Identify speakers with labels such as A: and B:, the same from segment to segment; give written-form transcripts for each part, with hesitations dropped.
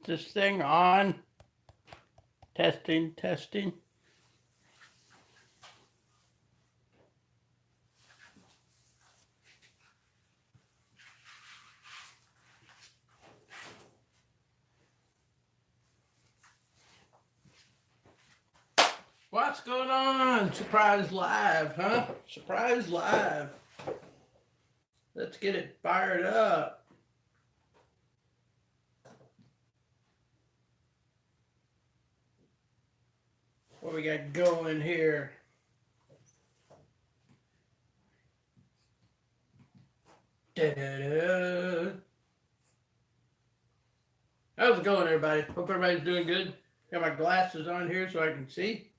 A: this thing on? Testing, testing. What's going on? Surprise live, huh? Surprise live. Let's get it fired up. What we got going here? Da-da-da. How's it going, everybody? Hope everybody's doing good. Got my glasses on here so I can see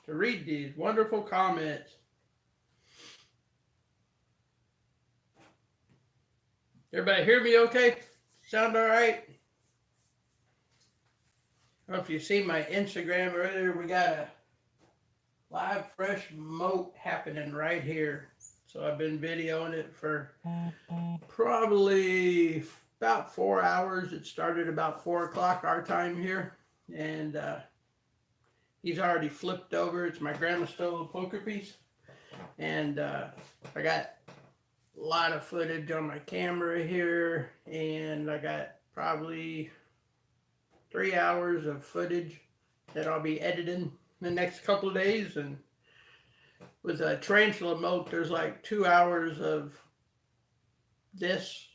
A: to read these wonderful comments. Everybody hear me okay? Sound all right? I don't know if you see my Instagram earlier. We got a live fresh moat happening right here. So I've been videoing it for probably about 4 hours. It started about 4 o'clock our time here. And he's already flipped over. It's my Grammastola Pulchripes. And I got a lot of footage on my camera here. And I got probably 3 hours of footage that I'll be editing the next couple of days. And with a tarantula moat, there's like 2 hours of this,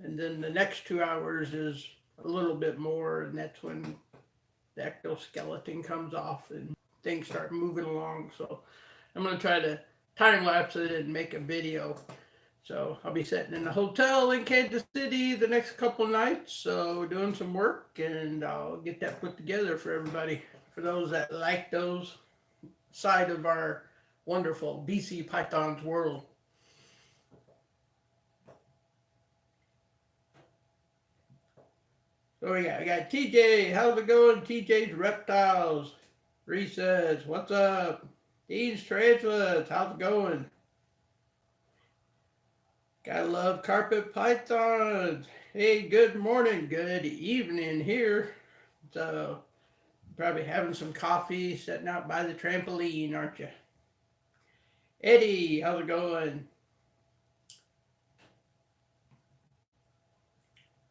A: and then the next 2 hours is a little bit more, and that's when the ectoskeleton comes off and things start moving along. So I'm going to try to time lapse it and make a video. So I'll be sitting in a hotel in Kansas City the next couple nights, so doing some work, and I'll get that put together for everybody, for those that like those side of our wonderful BC Python's world. So we got TJ. How's it going? TJ's Reptiles. Reese says, what's up? Dean's Tarantulas. How's it going? Gotta love carpet pythons. Hey, good morning, good evening here. So, probably having some coffee, sitting out by the trampoline, aren't you? Eddie, how's it going?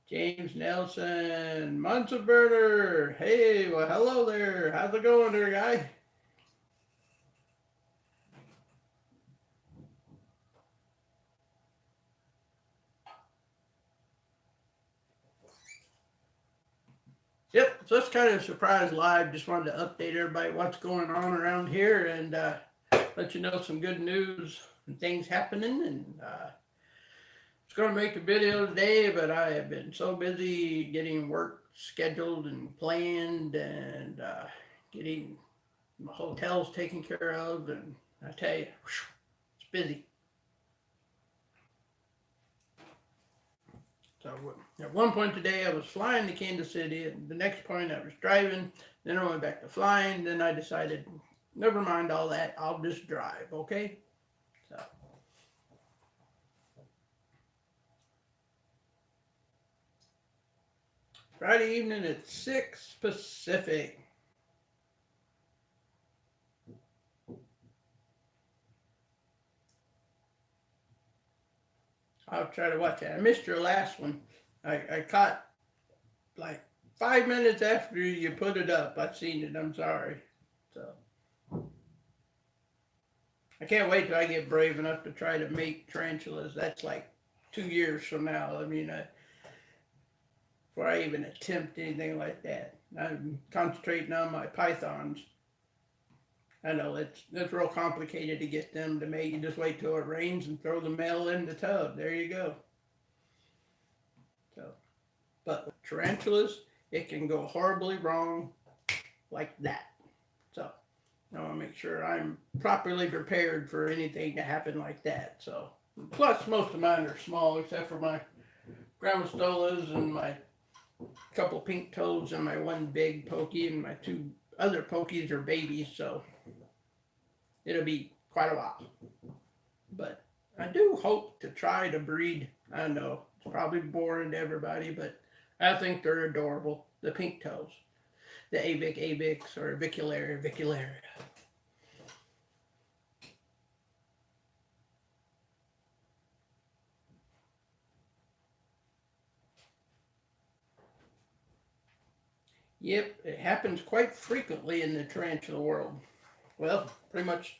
A: James Nelson, Munson Burner. Hey, well, hello there. How's it going there, guy? Yep, so that's kind of a surprise live. Just wanted to update everybody what's going on around here and let you know some good news and things happening. And I was going to make a video today, but I have been so busy getting work scheduled and planned and getting my hotels taken care of. And I tell you, it's busy. So at one point today, I was flying to Kansas City, and the next point I was driving. Then I went back to flying. Then I decided, never mind all that. I'll just drive, okay? So Friday evening at 6 Pacific. I'll try to watch it. I missed your last one. I caught like 5 minutes after you put it up. I've seen it. I'm sorry. So I can't wait till I get brave enough to try to make tarantulas. That's like 2 years from now. I mean, before I even attempt anything like that, I'm concentrating on my pythons. I know it's real complicated to get them to make. You just wait till it rains and throw the male in the tub. There you go. So, but with tarantulas, it can go horribly wrong like that. So I want to make sure I'm properly prepared for anything to happen like that. So plus most of mine are small, except for my Grammastolas and my couple pink toads and my one big pokey, and my 2 other pokies are babies. So it'll be quite a while. But I do hope to try to breed. I know it's probably boring to everybody, but I think they're adorable. The pink toes. The avix or avicularia. Yep, it happens quite frequently in the tarantula world. Well, pretty much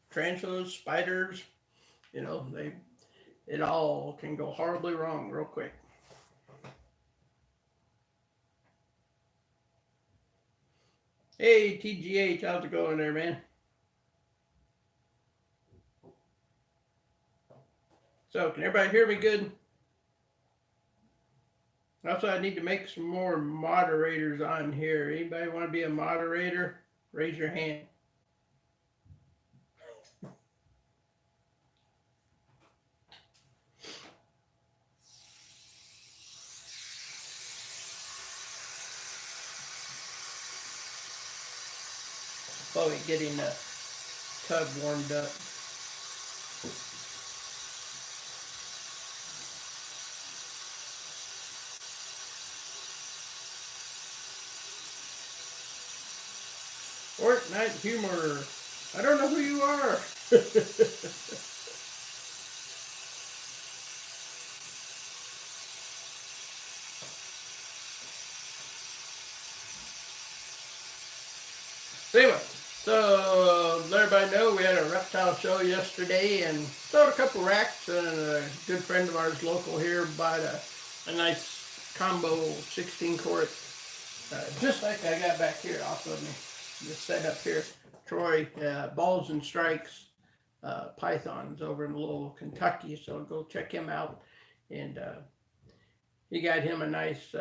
A: tarantulas, spiders, it all can go horribly wrong real quick. Hey, TGH, how's it going there, man? So, can everybody hear me good? Also, I need to make some more moderators on here. Anybody want to be a moderator? Raise your hand. Probably getting the tub warmed up. Fortnite humor. I don't know who you are. Anyway, so let everybody know we had a reptile show yesterday and sold a couple racks, and a good friend of ours local here bought a nice combo 16 quart, just like I got back here off of me. This set up here, Troy, Balls and Strikes pythons over in little Kentucky, so go check him out. And he got him a nice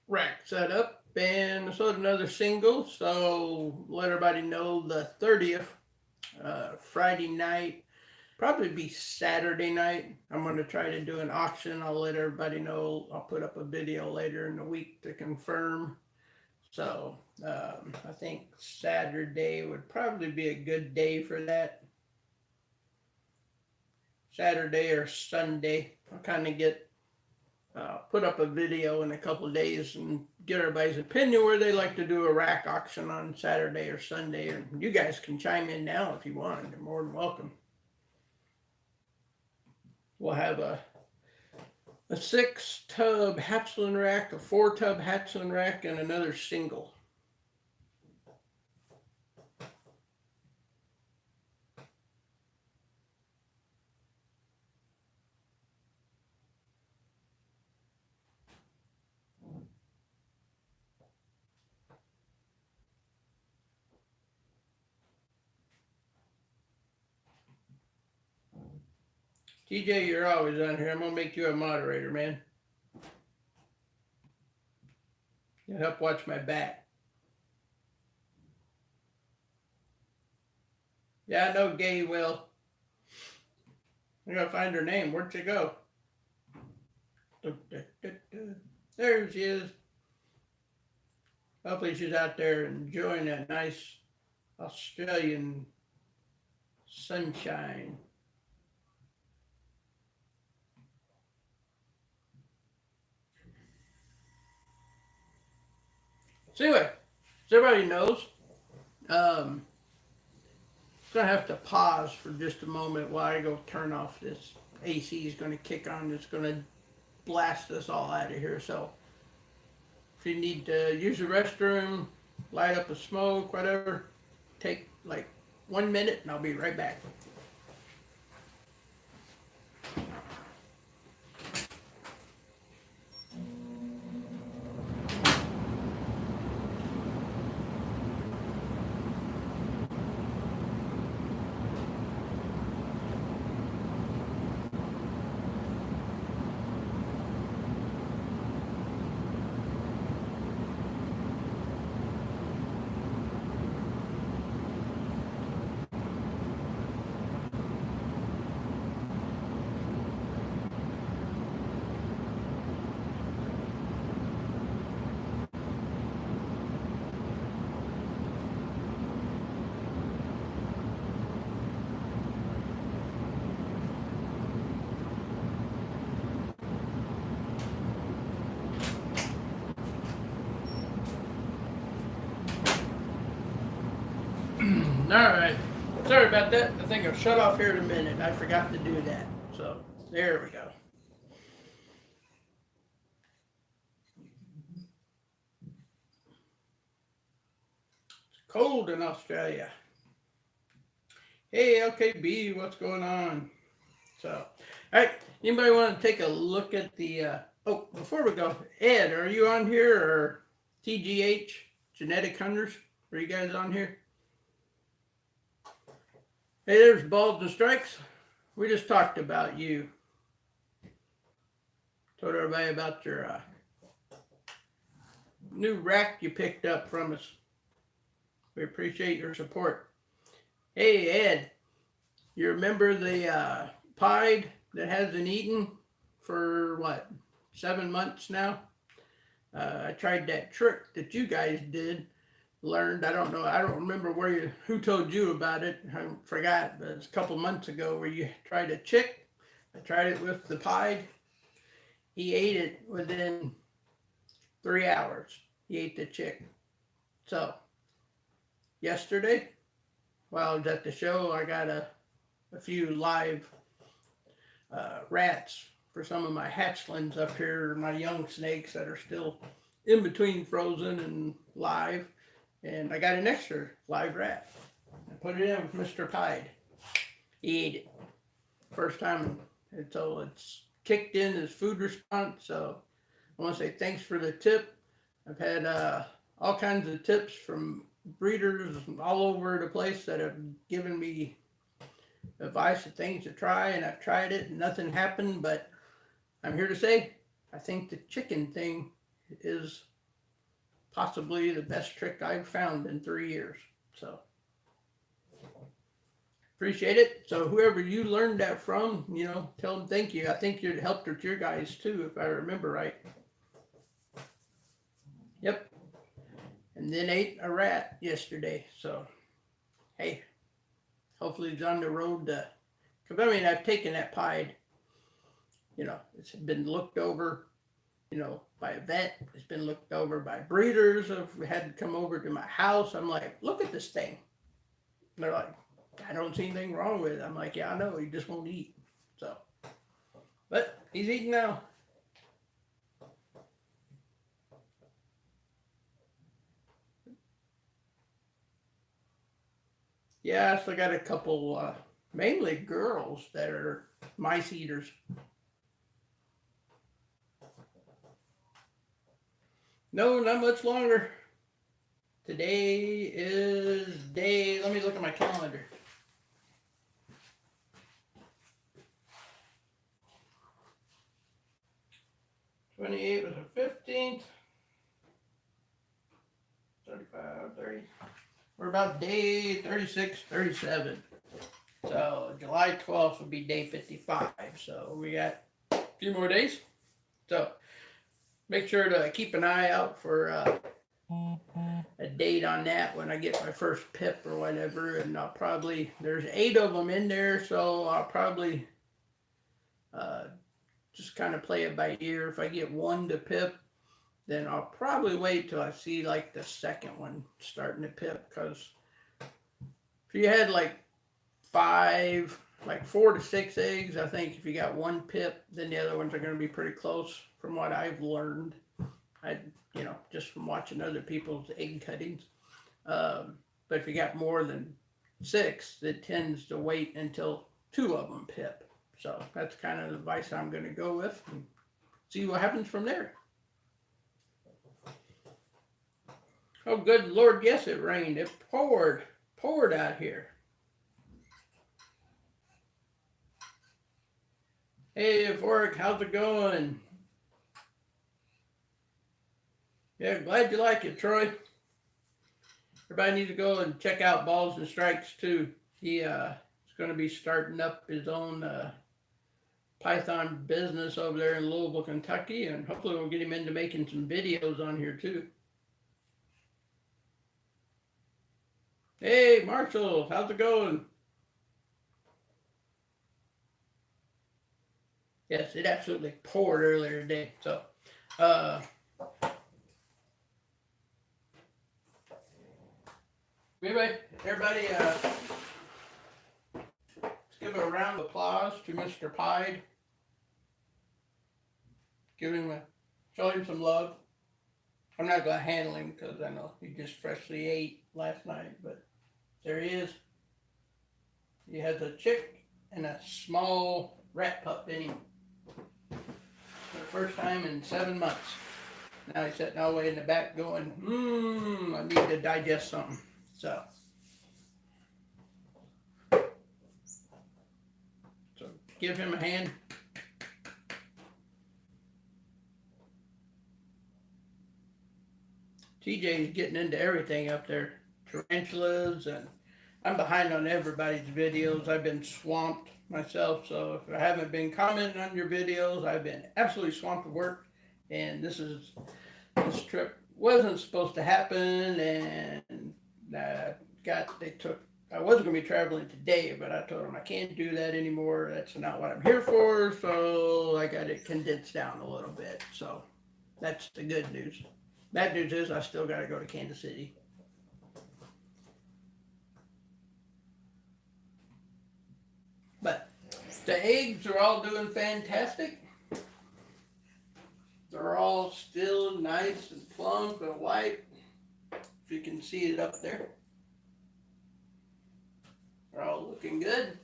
A: rack set up, and sold another single. So let everybody know the 30th, Friday night, probably be Saturday night, I'm going to try to do an auction. I'll let everybody know. I'll put up a video later in the week to confirm. So I think Saturday would probably be a good day for that. Saturday or Sunday. I'll kind of get put up a video in a couple of days and get everybody's opinion where they like to do a rack auction on Saturday or Sunday. And you guys can chime in now if you want. You're more than welcome. We'll have a 6-tub hatchling rack, a 4-tub hatchling rack, and another single. TJ, you're always on here. I'm going to make you a moderator, man. You help watch my back. Yeah, I know Gay will. I gotta find her name. Where'd she go? There she is. Hopefully she's out there enjoying that nice Australian sunshine. So anyway, so everybody knows, I'm gonna have to pause for just a moment while I go turn off this AC. Is gonna kick on. It's gonna blast us all out of here. So if you need to use the restroom, light up a smoke, whatever, take like 1 minute and I'll be right back. right. Sorry about that. I think I'll shut off here in a minute. I forgot to do that. So there we go. It's cold in Australia. Hey, LKB, what's going on? So, all right. Anybody want to take a look at the? Oh, before we go, Ed, are you on here or TGH Genetic Hunters? Are you guys on here? Hey, there's Balls and Strikes. We just talked about you. Told everybody about your new rack you picked up from us. We appreciate your support. Hey, Ed, you remember the pied that hasn't eaten for what, 7 months now? I tried that trick that you guys did, learned. I don't know. I don't remember who told you about it. I forgot, but it's a couple months ago where you tried a chick. I tried it with the pied. He ate it within 3 hours. He ate the chick. So yesterday, while I was at the show, I got a few live rats for some of my hatchlings up here, my young snakes that are still in between frozen and live. And I got an extra live rat. I put it in with Mr. Pied. He ate it. First time until it's kicked in his food response. So I want to say thanks for the tip. I've had all kinds of tips from breeders all over the place that have given me advice of things to try, and I've tried it and nothing happened. But I'm here to say I think the chicken thing is possibly the best trick I've found in 3 years. So appreciate it. So whoever you learned that from, tell them thank you. I think it helped with your guys too, if I remember right. Yep. And then ate a rat yesterday. So hey, hopefully he's on the road to, because I've taken that pied, it's been looked over, by a vet. It's been looked over by breeders who've had to come over to my house. I'm like, look at this thing. And they're like, I don't see anything wrong with it. I'm like, yeah, I know. He just won't eat. So, but he's eating now. Yeah, I still got a couple, mainly girls that are mice eaters. No, not much longer. Today is let me look at my calendar. 28 was the 15th. 35, 30. We're about day 36, 37. So July 12th would be day 55. So we got a few more days. So make sure to keep an eye out for a date on that when I get my first pip or whatever. And there's 8 of them in there. So I'll probably just kind of play it by ear. If I get one to pip, then I'll probably wait till I see like the second one starting to pip. Because if you had like 4 to 6 eggs, I think if you got one pip, then the other ones are going to be pretty close from what I've learned. Just from watching other people's egg cuttings. But if you got more than 6, it tends to wait until 2 of them pip. So that's kind of the advice I'm going to go with and see what happens from there. Oh, good Lord, yes, it rained. It poured out here. Hey, Vork, how's it going? Yeah, glad you like it, Troy. Everybody needs to go and check out Balls and Strikes too. He is going to be starting up his own Python business over there in Louisville, Kentucky, and hopefully we'll get him into making some videos on here too. Hey, Marshall, how's it going? Yes, it absolutely poured earlier today. So, Everybody, let's give a round of applause to Mr. Pied. Give him show him some love. I'm not gonna handle him because I know he just freshly ate last night, but there he is. He has a chick and a small rat pup in him for the first time in 7 months. Now he's sitting all the way in the back going, I need to digest something. So give him a hand. TJ's getting into everything up there. Tarantulas, and I'm behind on everybody's videos. I've been swamped myself, so if I haven't been commenting on your videos, I've been absolutely swamped with work. And this trip wasn't supposed to happen, and I wasn't going to be traveling today, but I told them I can't do that anymore. That's not what I'm here for, so I got it condensed down a little bit. So that's the good news. Bad news is I still got to go to Kansas City. But the eggs are all doing fantastic. They're all still nice and plump and white. If you can see it up there. They're all looking good.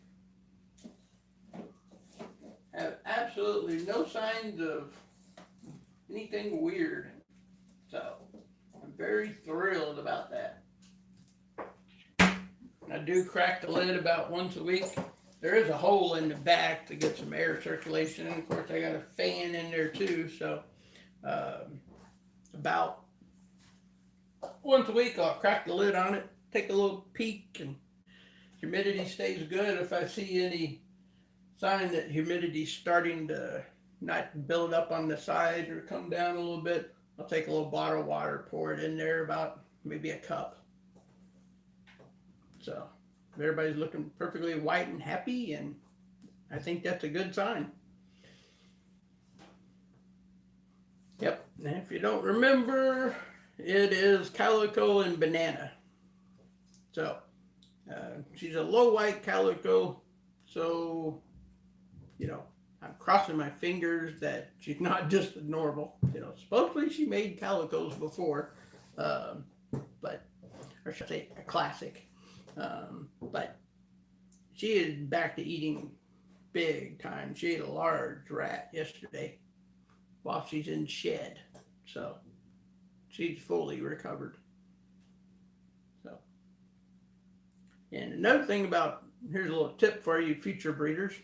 A: Have absolutely no signs of anything weird. So I'm very thrilled about that. I do crack the lid about once a week. There is a hole in the back to get some air circulation, and of course I got a fan in there too, so about once a week I'll crack the lid on it, take a little peek, and humidity stays good. If I see any sign that humidity's starting to not build up on the side or come down a little bit, I'll take a little bottle of water, pour it in there, about maybe a cup. So everybody's looking perfectly white and happy, and I think that's a good sign. Yep, and if you don't remember, it is Calico and Banana. So she's a low white calico, so I'm crossing my fingers that she's not just a normal. Supposedly she made calicos before, or should I say a classic. But she is back to eating big time. She ate a large rat yesterday while she's in shed. So she's fully recovered. So, and another thing here's a little tip for you future breeders,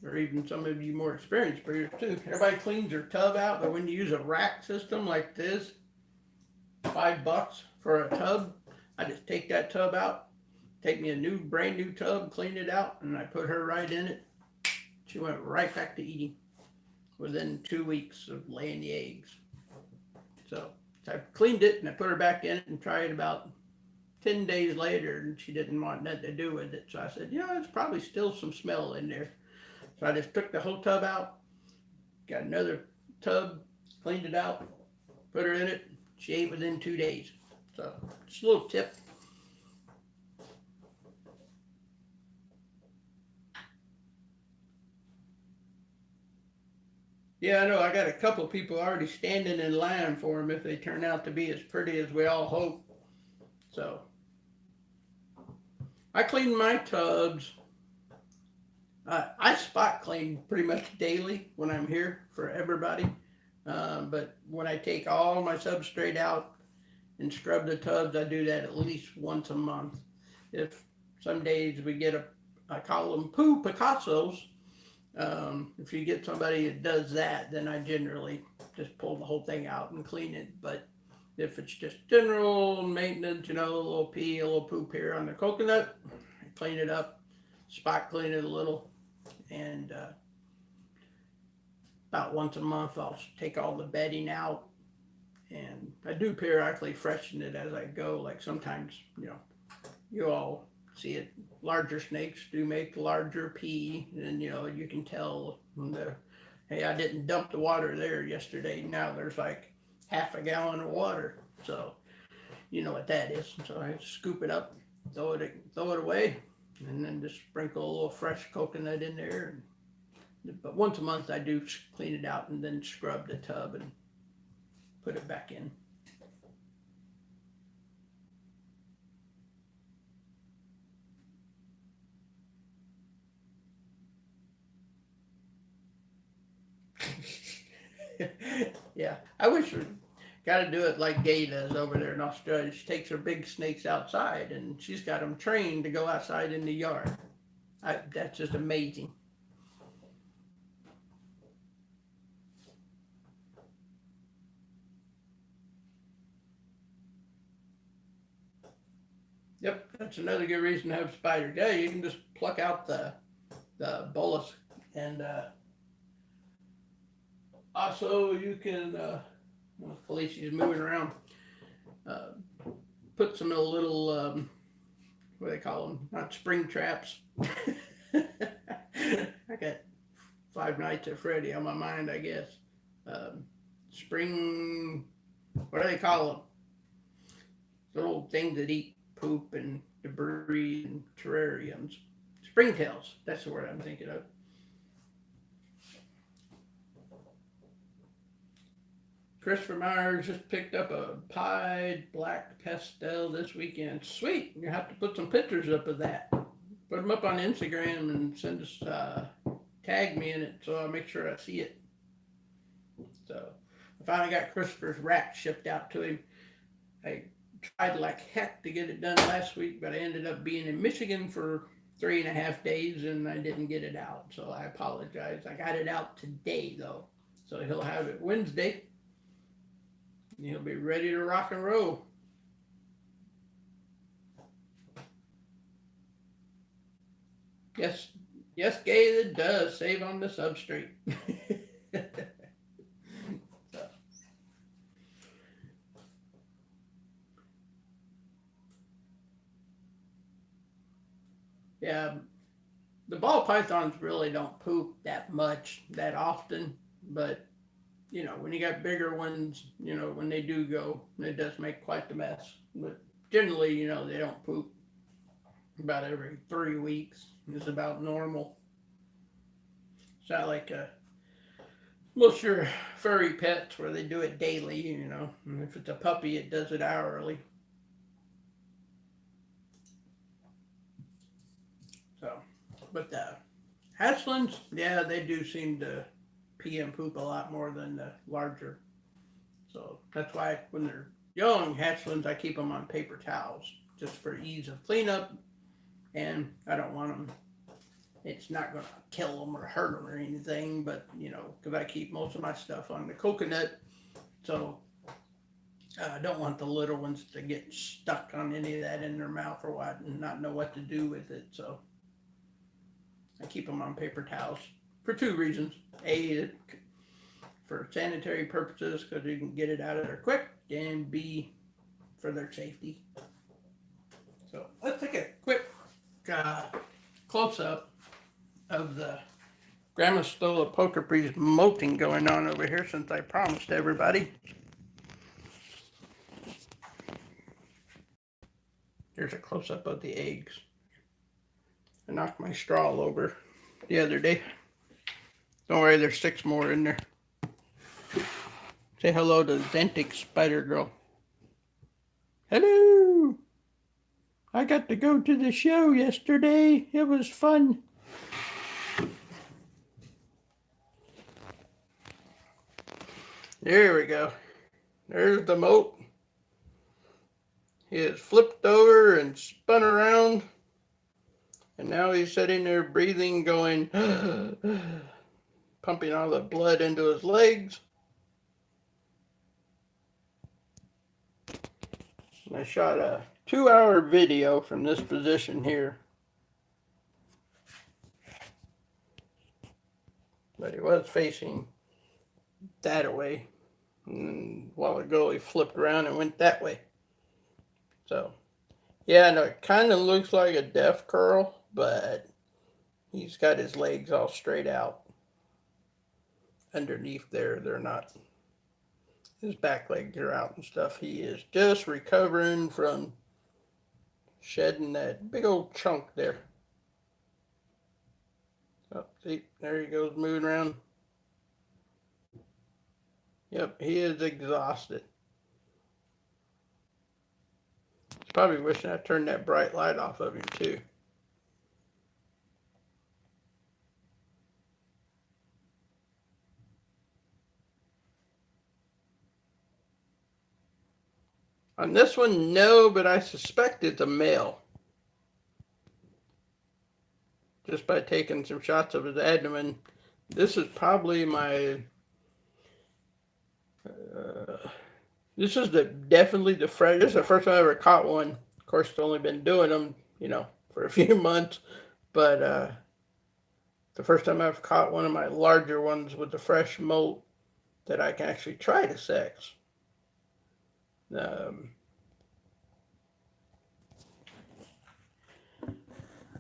A: or even some of you more experienced breeders too. Everybody cleans their tub out, but when you use a rack system like this, $5 for a tub, I just take that tub out, take me a brand new tub, clean it out, and I put her right in it. She went right back to eating within 2 weeks of laying the eggs. So I cleaned it and I put her back in it and tried about 10 days later, and she didn't want nothing to do with it. So I said, there's probably still some smell in there. So I just took the whole tub out, got another tub, cleaned it out, put her in it. She ate within 2 days. So just a little tip. Yeah, I know. I got a couple of people already standing in line for them if they turn out to be as pretty as we all hope. So I clean my tubs. I spot clean pretty much daily when I'm here for everybody. But when I take all my substrate out and scrub the tubs, I do that at least once a month. If some days we get I call them poo Picassos. If you get somebody that does that, then I generally just pull the whole thing out and clean it. But if it's just general maintenance, a little pee, a little poop here on the coconut, I clean it up, spot clean it a little, and about once a month I'll take all the bedding out, and I do periodically freshen it as I go. Like sometimes, you all see it, larger snakes do make larger pee, and you can tell hey, I didn't dump the water there yesterday, now there's like half a gallon of water, so you know what that is. So I scoop it up, throw it away, and then just sprinkle a little fresh coconut in there. But once a month I do clean it out and then scrub the tub and put it back in. Yeah, I wish we got to do it like Gay does over there in Australia. She takes her big snakes outside and she's got them trained to go outside in the yard. That's just amazing. Yep, that's another good reason to have spiders. Yeah, you can just pluck out the bolus, and also you can. Well, Felicia's moving around. Uh, put some little what do they call them? Not spring traps. I got Five Nights at Freddy on my mind, I guess. Spring. What do they call them? Little things that eat poop and debris and terrariums. Springtails, that's the word I'm thinking of. Christopher Myers just picked up a pied black pastel this weekend. Sweet. You have to put some pictures up of that. Put them up on Instagram and send us, tag me in it so I'll make sure I see it. So I finally got Christopher's rat shipped out to him. I tried like heck to get it done last week, but I ended up being in Michigan for 3.5 days and I didn't get it out. So I apologize. I got it out today though. So he'll have it Wednesday. And he'll be ready to rock and roll. Yes, Gay, it does save on the substrate. So. Yeah, the ball pythons really don't poop that much, that often, but when you got bigger ones, when they do go, it does make quite the mess. But generally, they don't poop. About every 3 weeks is about normal. It's not like most your furry pets where they do it daily, And if it's a puppy, it does it hourly. So, but the hatchlings, yeah, they do seem to pee and poop a lot more than the larger. So that's why when they're young hatchlings, I keep them on paper towels just for ease of cleanup. And I don't want them. It's not going to kill them or hurt them or anything, but because I keep most of my stuff on the coconut, so I don't want the little ones to get stuck on any of that in their mouth or what, and not know what to do with it. So I keep them on paper towels for 2 reasons: A, for sanitary purposes because you can get it out of there quick, and B, for their safety. So let's take a quick close-up of the Grammastola Pulchripes molting going on over here since I promised everybody. Here's a close-up of the eggs. I knocked my straw over the other day. Don't worry, there's 6 more in there. Say hello to Zentic Spider Girl. Hello! I got to go to the show yesterday. It was fun. There we go. There's the moat. He has flipped over and spun around. And now he's sitting there breathing, going, pumping all the blood into his legs. And I shot a 2-hour video from this position here. But he was facing that way. And a while ago he flipped around and went that way. So, yeah, no, it kind of looks like a death curl, but he's got his legs all straight out. Underneath there, they're not. His back legs are out and stuff. He is just recovering from shedding that big old chunk there. Oh, see, there he goes moving around. Yep, he is exhausted. He's probably wishing I turned that bright light off of him too. On this one, no, but I suspect it's a male. Just by taking some shots of his abdomen. This is probably my... this is definitely the fresh. This is the first time I ever caught one. Of course, I've only been doing them, for a few months. But the first time I've caught one of my larger ones with the fresh molt that I can actually try to sex.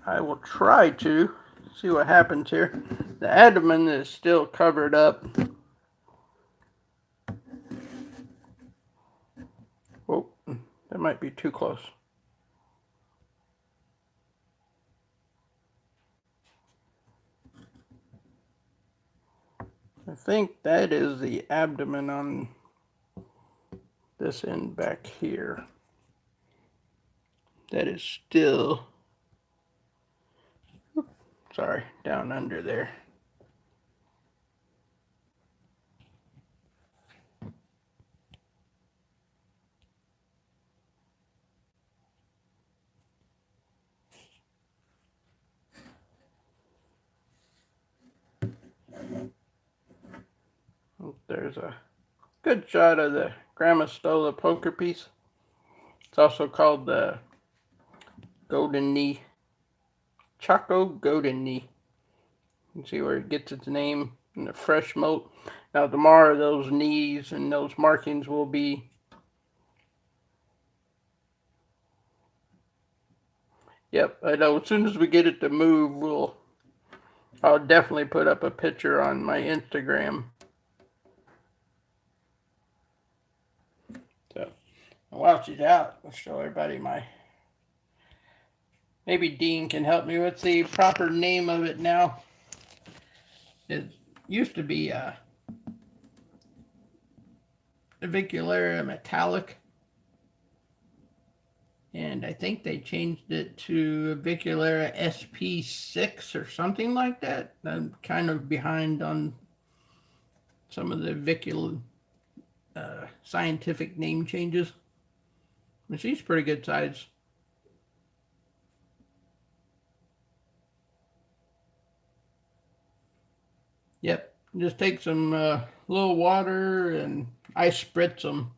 A: I will try to see what happens here. The abdomen is still covered up. Oh, that might be too close. I think that is the abdomen on this end back here. That is still, sorry, down under there. There's a good shot of the Grammastola Pulchripes. It's also called the golden knee, Choco golden knee. You can see where it gets its name in the fresh molt. Now tomorrow those knees and those markings will be, yep, I know. As soon as we get it to move, I'll definitely put up a picture on my Instagram. So while she's out, I'll show everybody maybe Dean can help me with the proper name of it now. It used to be Avicularia metallic, and I think they changed it to Avicularia SP6 or something like that. I'm kind of behind on some of the avicula scientific name changes. And she's pretty good size. Yep, just take some little water and I spritz them.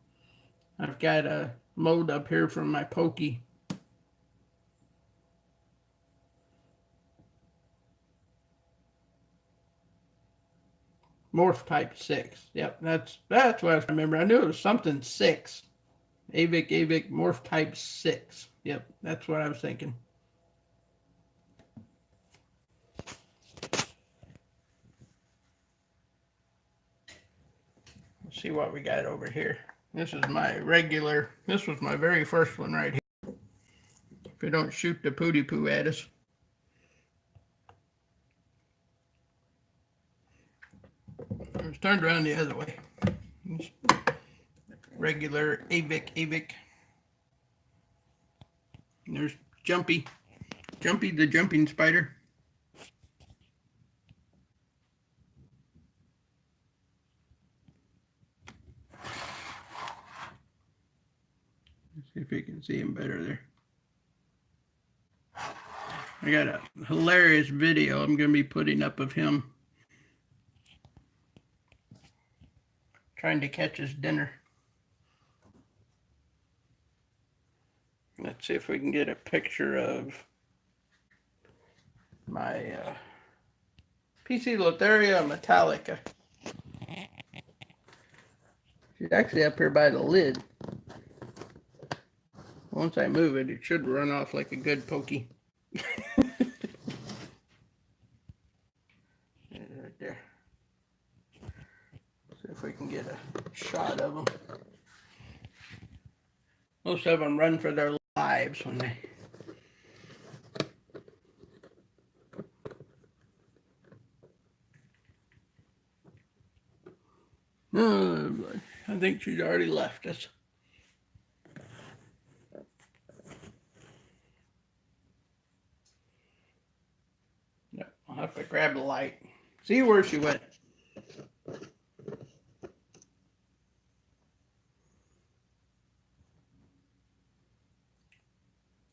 A: I've got a mold up here from my pokey. Morph type 6. Yep, that's what I remember. I knew it was something 6. Avic, morph type 6. Yep, that's what I was thinking. Let's see what we got over here. This is my regular, this was my very first one right here. If we don't shoot the pooty poo at us. It's turned around the other way. Regular Avic. And there's Jumpy the jumping spider. Let's see if you can see him better there. I got a hilarious video I'm going to be putting up of him trying to catch his dinner. Let's see if we can get a picture of my Poecilotheria metallica. She's actually up here by the lid. Once I move it, it should run off like a good pokey. Right there. See if we can get a shot of them. Most of them run for their lives when they Oh, boy. I think she's already left us. Yep, I'll have to grab the light. See where she went.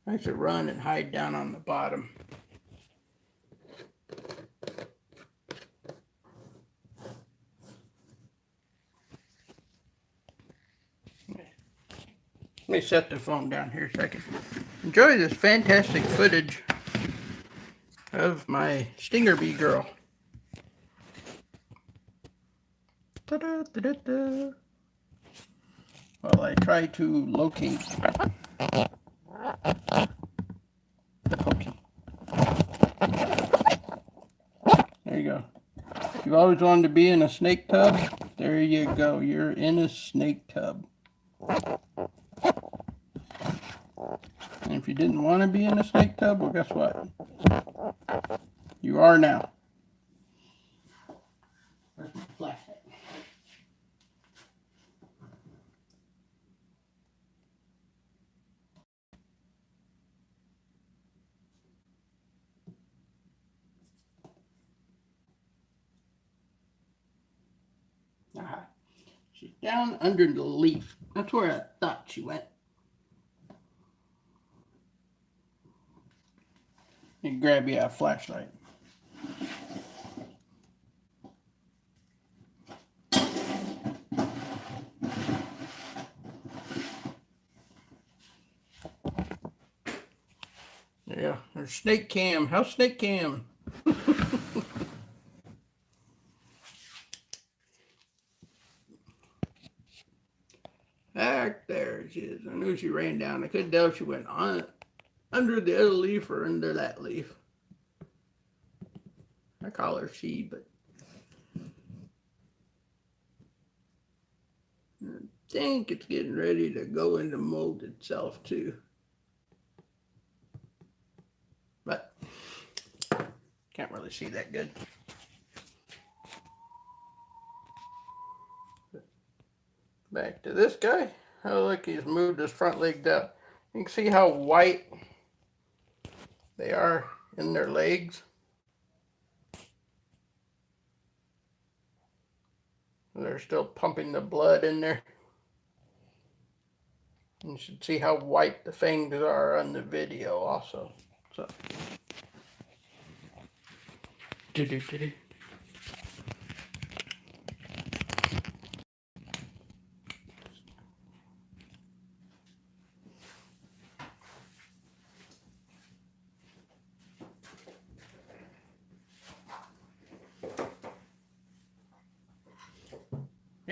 A: I should run and hide down on the bottom. Let me set the phone down here a second. Enjoy this fantastic footage of my stinger bee girl. Ta-da, ta-da-da. While I try to locate the pokey. There you go. You've always wanted to be in a snake tub? There you go. You're in a snake tub. And if you didn't want to be in a snake tub, well, guess what? You are now. Where's my flashlight? Aha. She's down under the leaf. That's where I thought she went. Let me grab you a flashlight. Yeah, there's Snake Cam. How's Snake Cam? Back there she is. I knew she ran down. I couldn't tell if she went on under the other leaf or under that leaf. I call her she, but I think it's getting ready to go into mold itself too. But can't really see that good. Back to this guy. Oh, look, he's moved his front leg down. You can see how white they are in their legs. They're still pumping the blood in there. You should see how white the fangs are on the video also. So.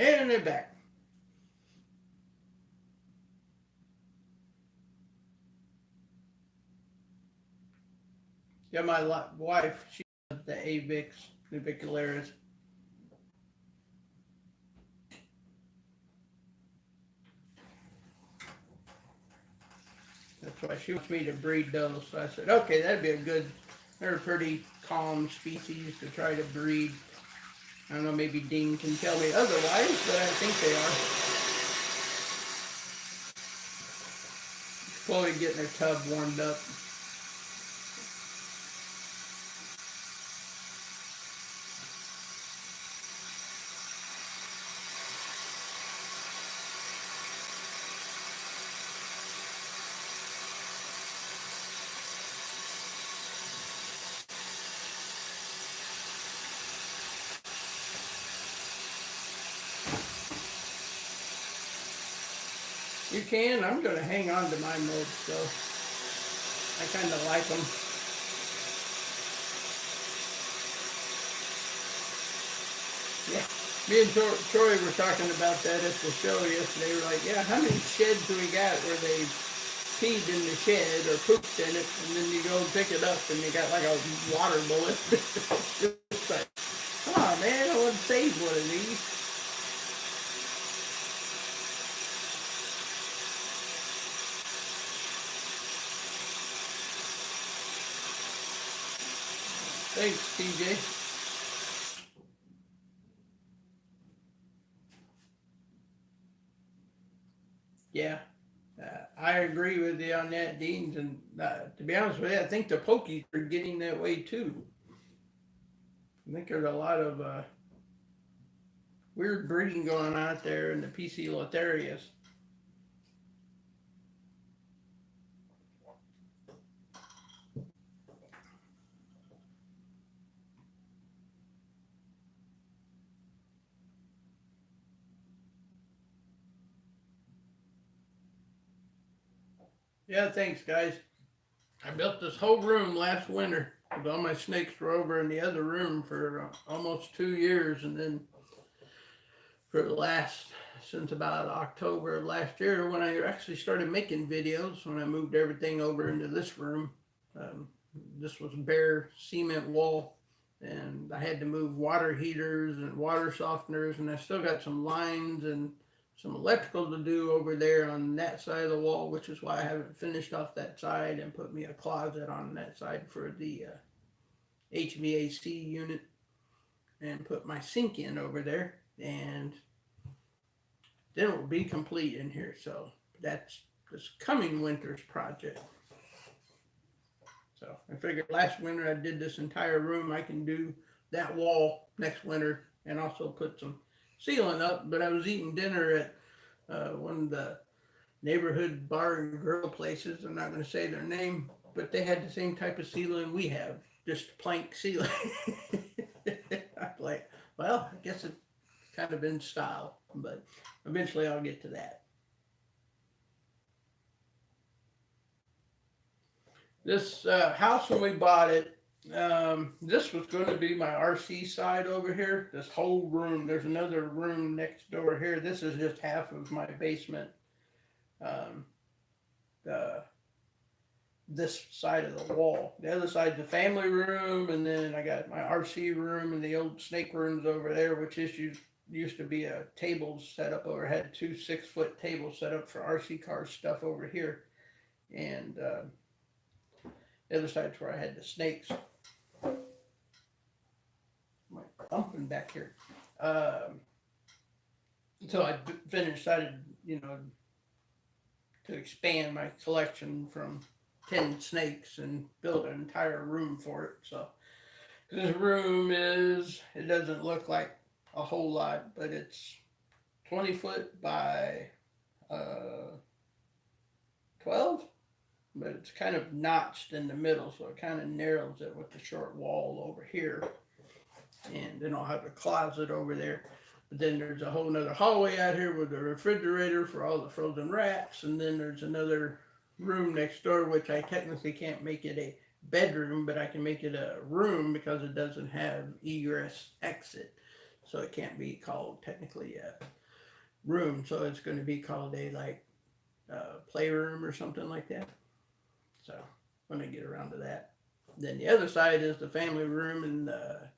A: And they're back. Yeah, my wife, she has the AVIX, navicularis. That's why she wants me to breed those. So I said, okay, that'd be a good, they're a pretty calm species to try to breed. I don't know, maybe Dean can tell me otherwise, but I think they are. Chloe getting her tub warmed up. You can. I'm going to hang on to my molds, though. I kind of like them. Yeah. Me and Troy were talking about that at the show yesterday. We were like, yeah, how many sheds do we got where they peed in the shed or pooped in it, and then you go and pick it up and you got like a water bullet. It's like, come on, man, I want to save one of these. Thanks, TJ. Yeah, I agree with you on that, Deans. And to be honest with you, I think the pokies are getting that way too. I think there's a lot of weird breeding going on out there in the PC Lotharius. Yeah, thanks, guys. I built this whole room last winter because all my snakes were over in the other room for almost 2 years, and then for the last since about October of last year when I actually started making videos when I moved everything over into this room. Um, this was a bare cement wall, and I had to move water heaters and water softeners, and I still got some lines and some electrical to do over there on that side of the wall, which is why I haven't finished off that side and put me a closet on that side for the HVAC unit and put my sink in over there. And then it will be complete in here. So that's this coming winter's project. So I figured last winter I did this entire room. I can do that wall next winter and also put some ceiling up. But I was eating dinner at one of the neighborhood bar and grill places. I'm not going to say their name, but they had the same type of ceiling we have, just plank ceiling. I'm like, well, I guess it's kind of in style, but eventually I'll get to that. This house, when we bought it, this was going to be my RC side over here. This whole room, there's another room next door here. This is just half of my basement. Um, the this side of the wall. The other side's the family room, and then I got my RC room and the old snake rooms over there, which used to be a table set up over. Had two 6-foot tables set up for RC car stuff over here, and the other side's where I had the snakes. My thumping back here. So I finished, decided, to expand my collection from 10 snakes and build an entire room for it. So this room it doesn't look like a whole lot, but it's 20 foot by 12, but it's kind of notched in the middle, so it kind of narrows it with the short wall over here. And then I'll have a closet over there. But then there's a whole nother hallway out here with a refrigerator for all the frozen rats. And then there's another room next door, which I technically can't make it a bedroom, but I can make it a room because it doesn't have egress exit. So it can't be called technically a room. So it's going to be called a playroom or something like that. So when I get around to that. Then the other side is the family room, and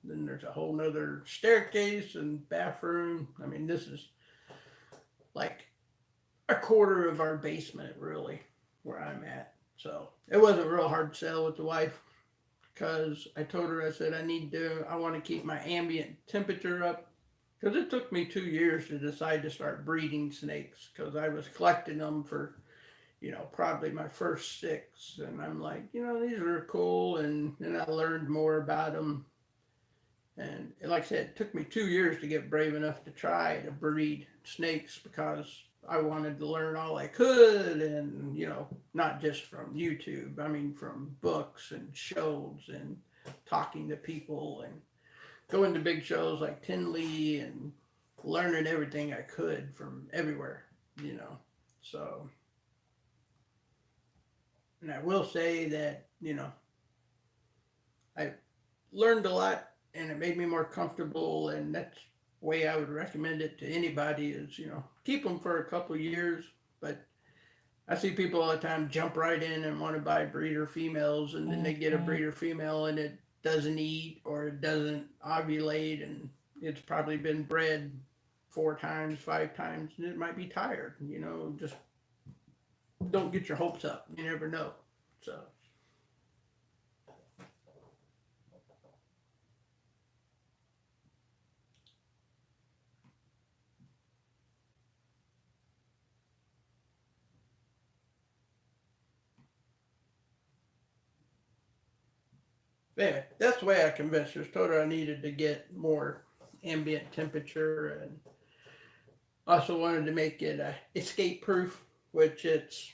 A: then there's a whole nother staircase and bathroom. I mean, this is like a quarter of our basement, really, where I'm at. So it wasn't real hard to sell with the wife because I told her, I said, I want to keep my ambient temperature up because it took me 2 years to decide to start breeding snakes because I was collecting them for probably my first 6. And I'm like, these are cool. And then I learned more about them. And like I said, it took me 2 years to get brave enough to try to breed snakes because I wanted to learn all I could. And, not just from YouTube, I mean, from books and shows and talking to people and going to big shows like Tinley and learning everything I could from everywhere, So. And I will say that, I learned a lot and it made me more comfortable. And that's the way I would recommend it to anybody is, keep them for a couple of years. But I see people all the time jump right in and want to buy breeder females. And then they get a breeder female and it doesn't eat or it doesn't ovulate. And it's probably been bred 4 times, 5 times. And it might be tired, just don't get your hopes up. You never know. So. Anyway, that's the way I convinced her. I told her I needed to get more ambient temperature, and also wanted to make it escape proof, which it's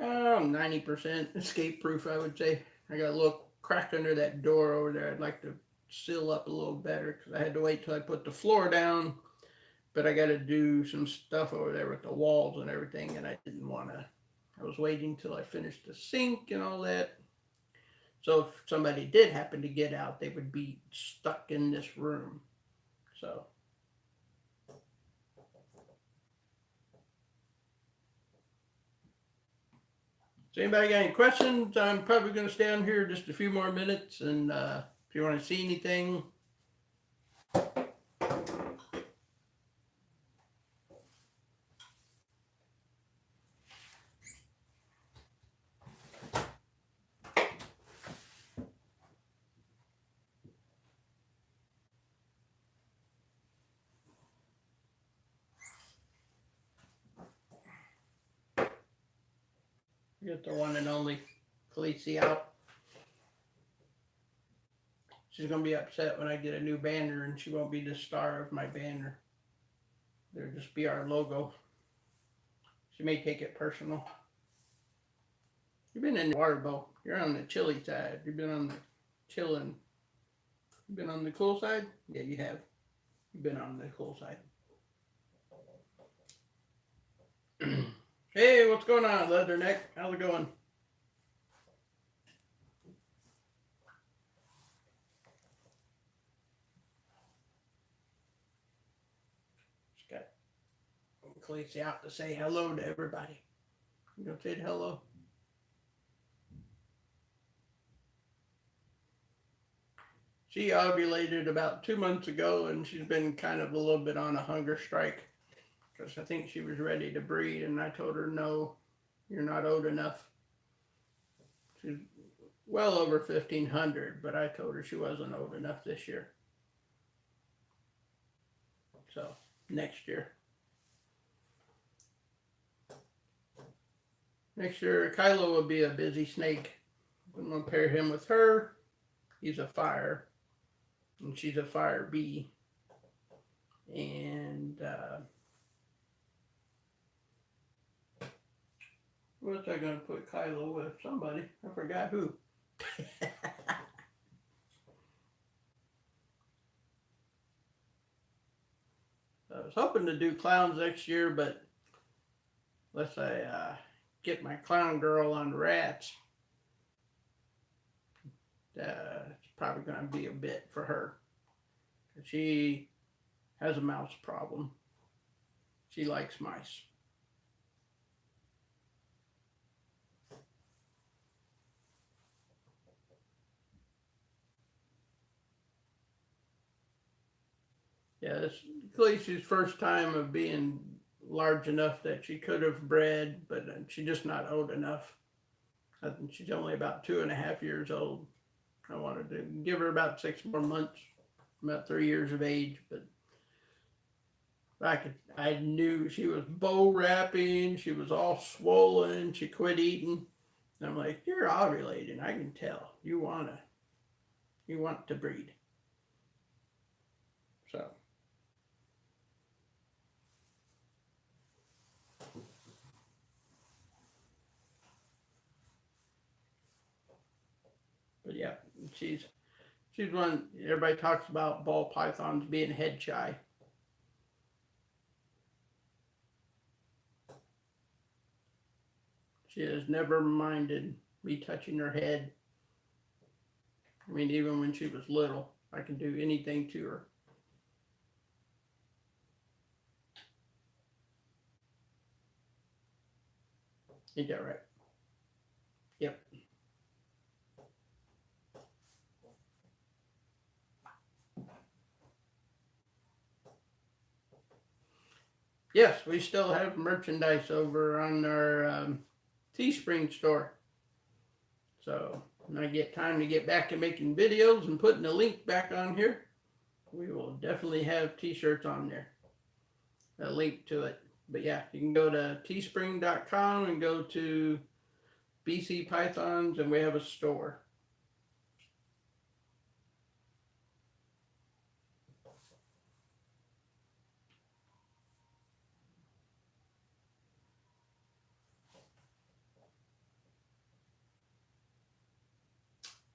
A: 90% escape proof, I would say. I got a little crack under that door over there. I'd like to seal up a little better because I had to wait till I put the floor down. But I got to do some stuff over there with the walls and everything, and I didn't want to. I was waiting till I finished the sink and all that. So if somebody did happen to get out, they would be stuck in this room. So. So anybody got any questions? I'm probably going to stay on here just a few more minutes, and if you want to see anything. Get the one and only Khaleesi out. She's going to be upset when I get a new banner, and she won't be the star of my banner. It'll just be our logo. She may take it personal. You've been in the water boat. You're on the chilly side. You've been on the chilling. You've been on the cool side? Yeah, you have. You've been on the cool side. Hey, what's going on, Leatherneck? How's it going? Just got Khaleesi out to say hello to everybody. You gonna say hello? She ovulated about 2 months ago, and she's been kind of a little bit on a hunger strike because I think she was ready to breed, and I told her, no, you're not old enough. She's well over 1,500, but I told her she wasn't old enough this year. So, next year. Next year, Kylo will be a busy snake. I'm going to pair him with her. He's a fire, and she's a fire bee. And what was I going to put Kylo with? Somebody. I forgot who. I was hoping to do clowns next year, but unless I get my clown girl on rats, it's probably going to be a bit for her. She has a mouse problem. She likes mice. Yeah, this is Khaleesi's first time of being large enough that she could have bred, but she's just not old enough. I think she's only about 2.5 years old. I wanted to give her about 6 more months, about 3 years of age, but I knew she was bow wrapping, she was all swollen, she quit eating. And I'm like, you're ovulating, I can tell. You want to breed. So. But yeah, she's one, everybody talks about ball pythons being head shy. She has never minded me touching her head. I mean, even when she was little, I can do anything to her. Ain't that right? Yep. Yes, we still have merchandise over on our Teespring store. So when I get time to get back to making videos and putting the link back on here, we will definitely have t-shirts on there. A link to it. But yeah, you can go to teespring.com and go to BC Pythons, and we have a store.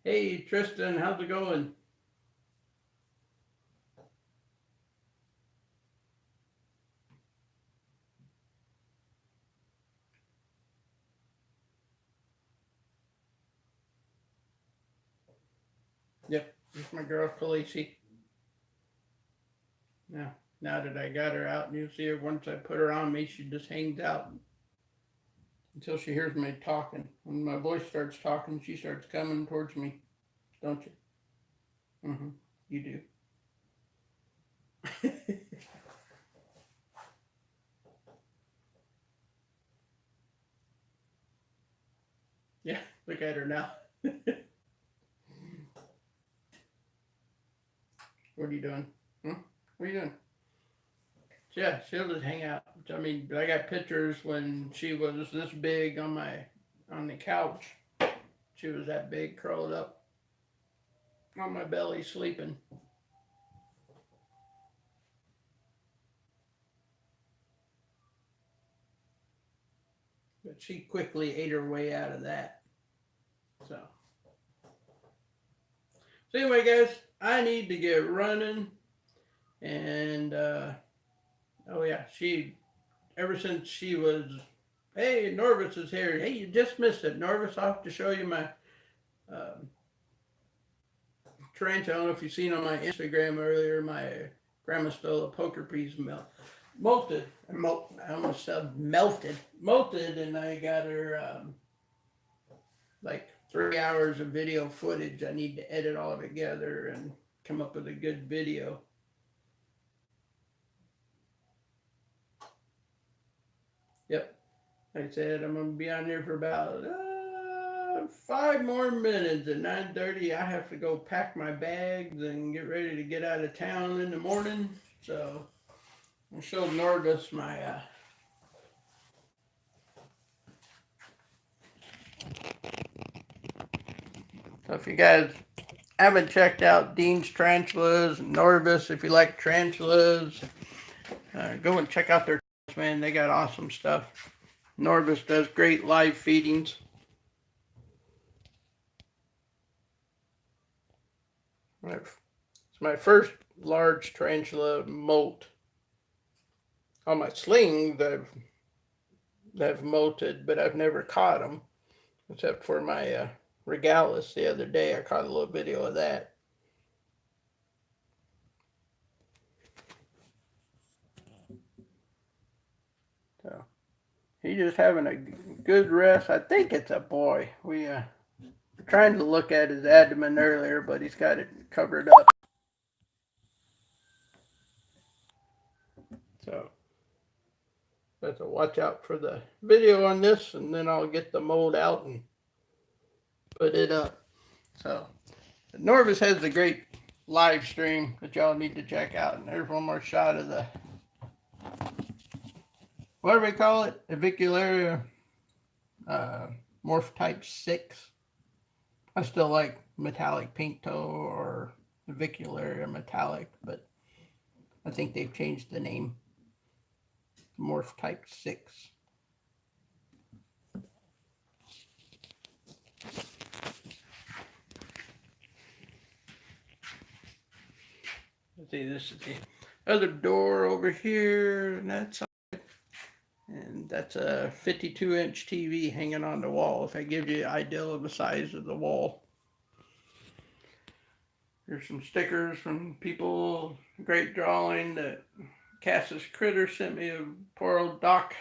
A: Hey Tristan, how's it going? Yep, it's my girl Khaleesi. Now that I got her out, and you'll see her once I put her on me, she just hangs out until she hears me talking. When my voice starts talking, she starts coming towards me, don't you? Mm-hmm. You do. Yeah, look at her now. What are you doing? Hmm? What are you doing? Yeah, she'll just hang out. I mean, I got pictures when she was this big on the couch. She was that big, curled up on my belly, sleeping. But she quickly ate her way out of that. So anyway, guys, I need to get running. And oh yeah, she ever since she was, hey, Norvis is here. Hey, you just missed it, Norvis. I'll have to show you my um, tarantula. I don't know if you've seen on my Instagram earlier, my Grammastola Pulchripes molted. I almost said molted, and I got her like 3 hours of video footage. I need to edit all together and come up with a good video. Yep. Like I said, I'm gonna be on there for about 5 more minutes. At 9:30, I have to go pack my bags and get ready to get out of town in the morning. So I showed Norvis my. So if you guys haven't checked out Dean's Tarantulas and Norvis, if you like tarantulas, go and check out their man. They got awesome stuff. Norvis does great live feedings. It's my first large tarantula molt. On my slings, I've molted, but I've never caught them, except for my regalis the other day. I caught a little video of that. So he's just having a good rest. I think it's a boy. We're trying to look at his abdomen earlier, but he's got it covered up. So have to watch out for the video on this, and then I'll get the mold out and put it up. So Norvis has a great live stream that y'all need to check out. And there's one more shot of the, what do we call it? Avicularia morph type 6. I still like metallic pink toe or avicularia metallic, but I think they've changed the name. Morph type 6. Let's see, this is the other door over here, and that's a 52-inch TV hanging on the wall. If I give you an idea of the size of the wall. Here's some stickers from people. Great drawing that Cass's Critter sent me of poor old Doc.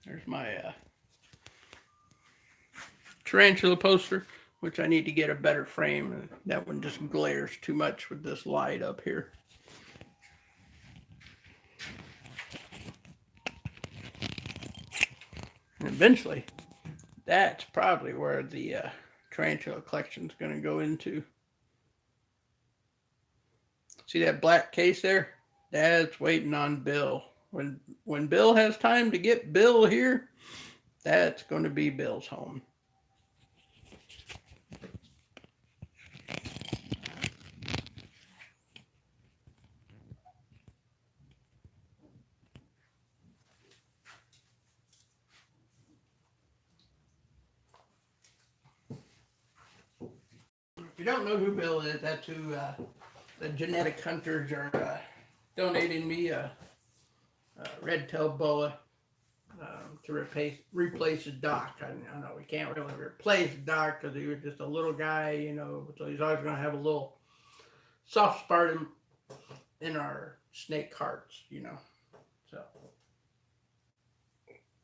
A: There's my tarantula poster, which I need to get a better frame. That one just glares too much with this light up here. And eventually, that's probably where the tarantula collection is going to go into. See that black case there? That's waiting on Bill. When Bill has time to get Bill here, that's going to be Bill's home. don't know who Bill is, that's who the genetic hunters are donating me a red-tailed boa to replace his doc. I know we can't really replace Doc because he was just a little guy, you know, so he's always going to have a little soft spot in our snake hearts, you know. So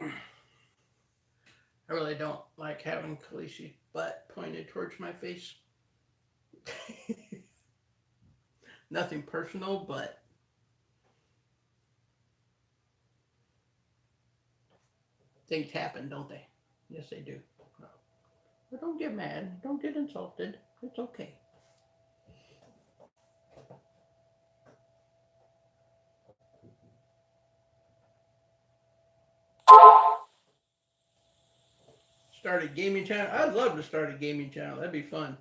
A: I really don't like having Khaleesi's butt pointed towards my face. Nothing personal, but things happen, don't they? Yes, they do. But don't get mad. Don't get insulted. It's okay. Start a gaming channel. I'd love to start a gaming channel. That'd be fun.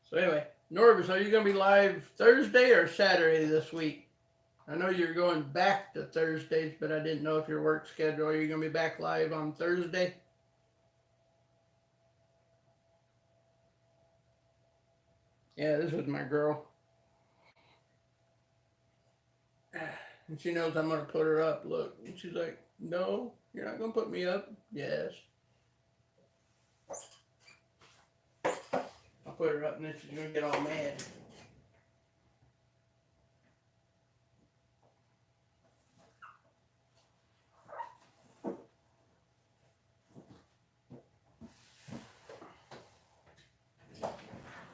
A: So anyway, Norvis, are you going to be live Thursday or Saturday this week? I know you're going back to Thursdays, but I didn't know if your work schedule. Are you going to be back live on Thursday? Yeah, this was my girl. And she knows I'm going to put her up. Look. And she's like, no, you're not going to put me up? Yes. I'll put her up and then she's going to get all mad.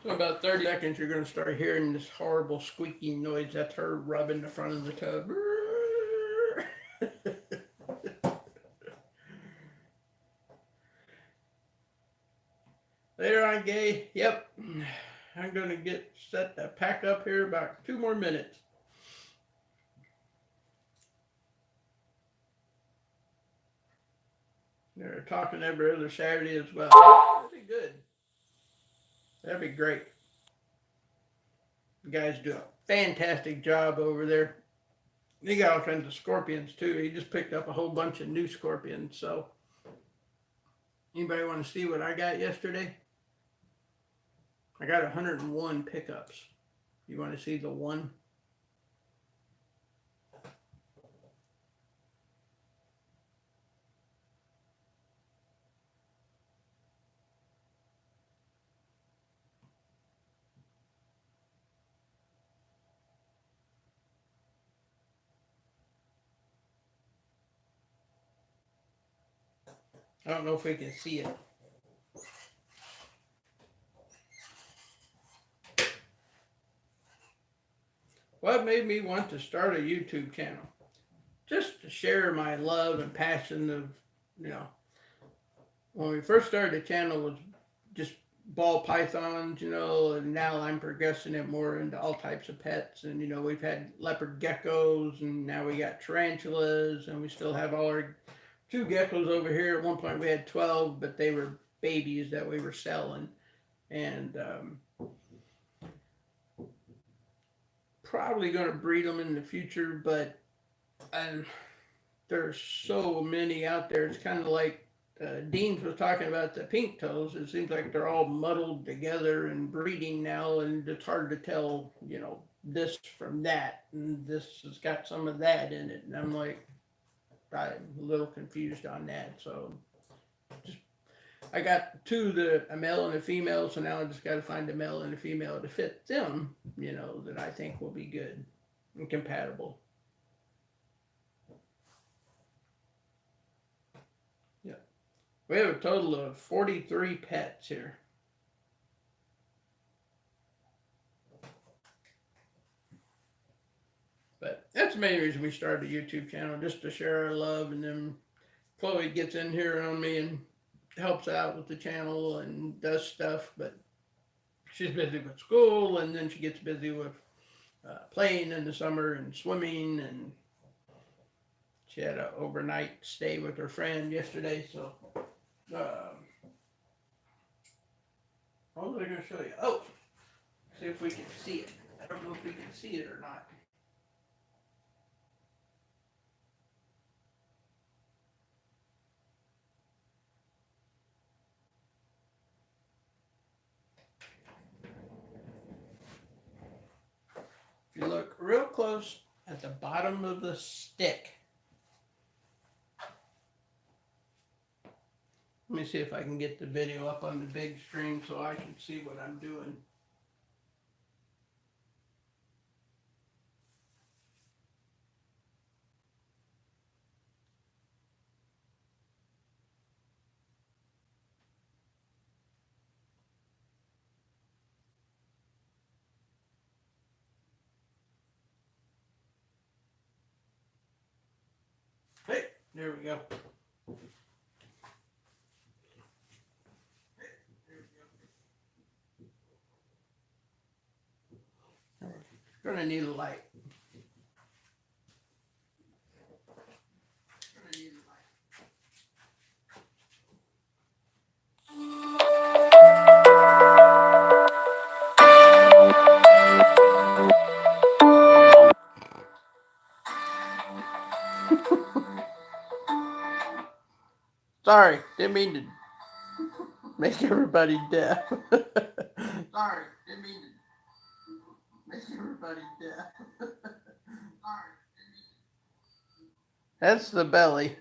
A: So about 30 seconds, you're going to start hearing this horrible squeaking noise. That's her rubbing the front of the tub. Later on, Gay. Yep. I'm going to get set to pack up here about 2 more minutes. They're talking every other Saturday as well. That'd be good. That'd be great. You guys do a fantastic job over there. You got all kinds of scorpions too. He just picked up a whole bunch of new scorpions. So, anybody want to see what I got yesterday? I got 101 pickups. You want to see the one? I don't know if we can see it. What made me want to start a YouTube channel? Just to share my love and passion of, you know, when we first started the channel was just ball pythons, you know, and now I'm progressing it more into all types of pets. And, you know, we've had leopard geckos and now we got tarantulas and we still have all our 2 geckos over here. At one point we had 12, but they were babies that we were selling. And probably going to breed them in the future, but there's so many out there. It's kind of like Dean was talking about the pink toes. It seems like they're all muddled together and breeding now, and it's hard to tell, you know, this from that, and this has got some of that in it. And I'm like, I'm a little confused on that. So just I got 2, a male and a female, so now I just got to find a male and a female to fit them, you know, that I think will be good and compatible. Yeah. We have a total of 43 pets here. But that's the main reason we started a YouTube channel, just to share our love. And then Chloe gets in here on me and helps out with the channel and does stuff, but she's busy with school, and then she gets busy with playing in the summer and swimming, and she had an overnight stay with her friend yesterday. So what was I going to show you? Oh, see if we can see it. I don't know if we can see it or not. you look real close at the bottom of the stick. Let me see if I can get the video up on the big screen so I can see what I'm doing. Hey, there we go. Gonna need a light. Sorry, didn't mean to make everybody deaf. Sorry, didn't mean to make everybody deaf. That's the belly.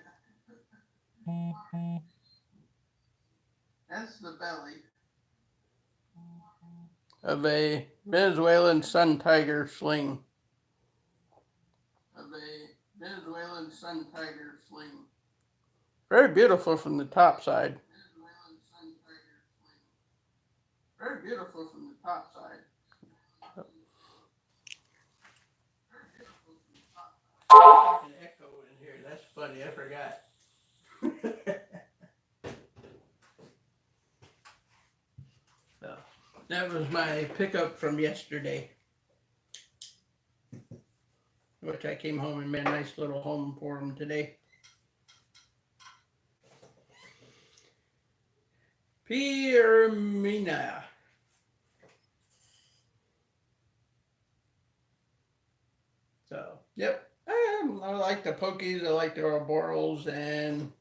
A: That's the belly of a Venezuelan sun tiger sling. Very beautiful from the top side. Very beautiful from the top side. An echo in here. That's funny. I forgot. So, that was my pickup from yesterday, which I came home and made a nice little home for him today. Pyrmina. So, yep. I like the pokies, I like the arborals, and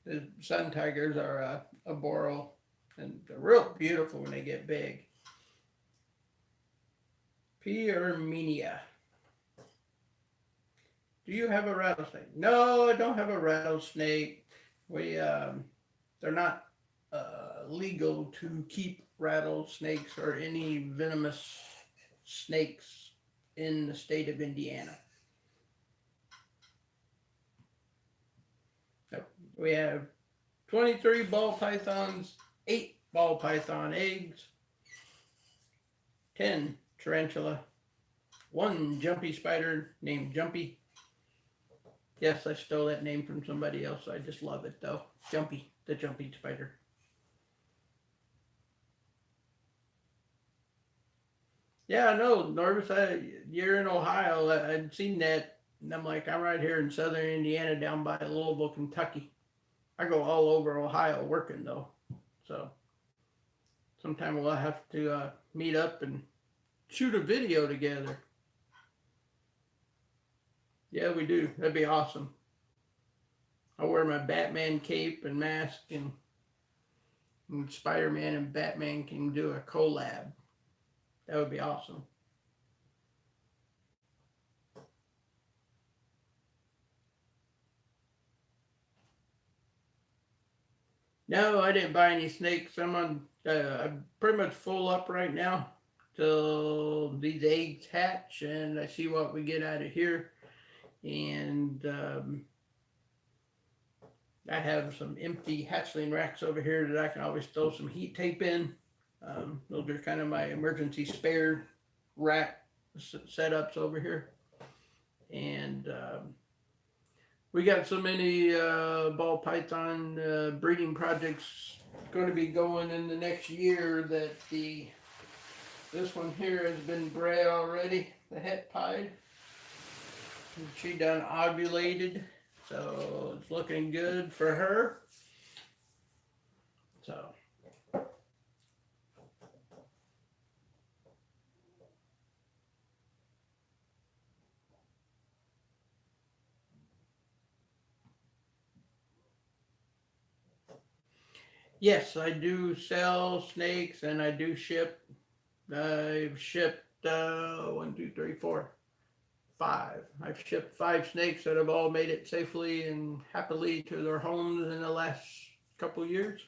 A: the sun tigers are a boral, and they're real beautiful when they get big. Pyrmina. Do you have a rattlesnake? No, I don't have a rattlesnake. They're not legal to keep rattlesnakes or any venomous snakes in the state of Indiana. We have 23 ball pythons, 8 ball python eggs, 10 tarantula, 1 jumpy spider named Jumpy. Yes, I stole that name from somebody else. I just love it though. Jumpy, the jumpy spider. Yeah, I know, Norvis. You're in Ohio. I'd seen that, and I'm like, I'm right here in southern Indiana, down by Louisville, Kentucky. I go all over Ohio working though, so sometime we'll have to meet up and shoot a video together. Yeah, we do. That'd be awesome. I'll wear my Batman cape and mask, and Spider-Man and Batman can do a collab. That would be awesome. No, I didn't buy any snakes. I'm pretty much full up right now till these eggs hatch, and I see what we get out of here. And I have some empty hatchling racks over here that I can always throw some heat tape in. Those are kind of my emergency spare rack setups over here. And we got so many ball python breeding projects going to be going in the next year that this one here has been bred already, the het pied. She done ovulated, so it's looking good for her. So yes, I do sell snakes, and I do ship. I've shipped one, two, three, four, five. I've shipped 5 snakes that have all made it safely and happily to their homes in the last couple of years.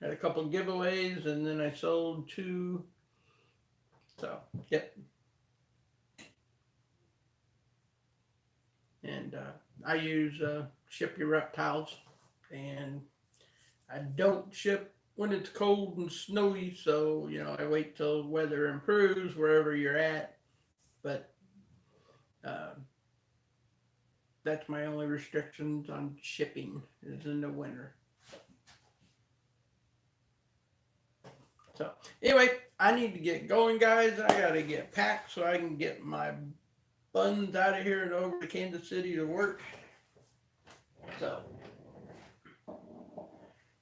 A: Had a couple of giveaways, and then I sold 2. So, yep. And I use Ship Your Reptiles, and I don't ship when it's cold and snowy, so I wait till weather improves wherever you're at. But that's my only restrictions on shipping is in the winter. So anyway, I need to get going, guys. I gotta get packed so I can get my buns out of here and over to Kansas City to work. So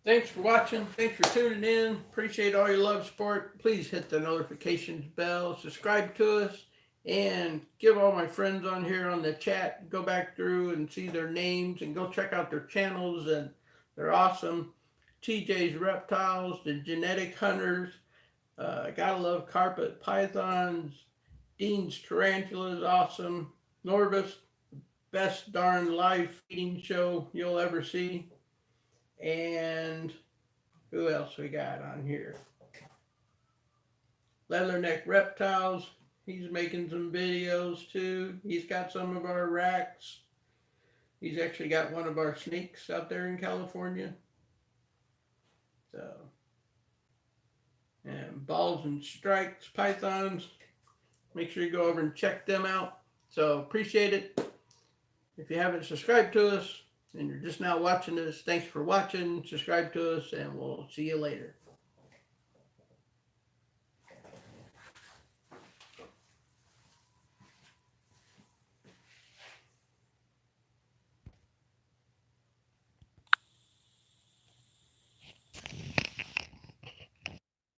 A: thanks for watching. Thanks for tuning in. Appreciate all your love, support. Please hit the notifications bell, subscribe to us, and give all my friends on here on the chat, go back through and see their names and go check out their channels, and they're awesome. TJ's Reptiles, the Genetic Hunters, gotta love Carpet Pythons, Dean's Tarantula is awesome, Norvis, best darn live feeding show you'll ever see, and who else we got on here? Leatherneck Reptiles, he's making some videos too. He's got some of our racks. He's actually got one of our snakes out there in California. So, and Balls and Strikes Pythons, make sure you go over and check them out. So appreciate it. If you haven't subscribed to us and you're just now watching this, thanks for watching. Subscribe to us, and we'll see you later.